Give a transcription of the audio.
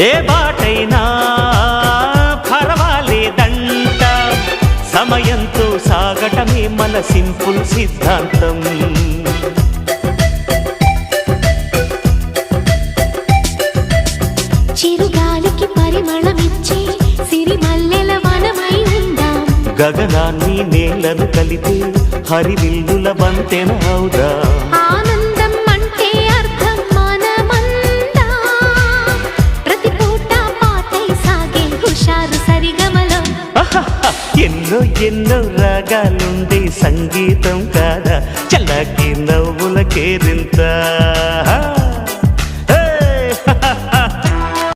ఏ బాటైనా పర్వాలేదంట, సమయంతో సాగటమే మన సింపుల్ సిద్ధాంతం. చిరుగాలికి పరిమళమిచ్చే సిరిమల్లెల వనమై ఉందాం, గగనాన్ని నేలను కలిపే హరివిల్లుల బంతెన అవుదాం. ఆనందం అంటే అర్థం మనమందా, ప్రతి పూట పాటై సాగే హుషారు సరిగమలో. ఎన్నో ఎన్నో రాగాలుండే సంగీతం కాదా, చల్లకి నవ్వుల కేరింత.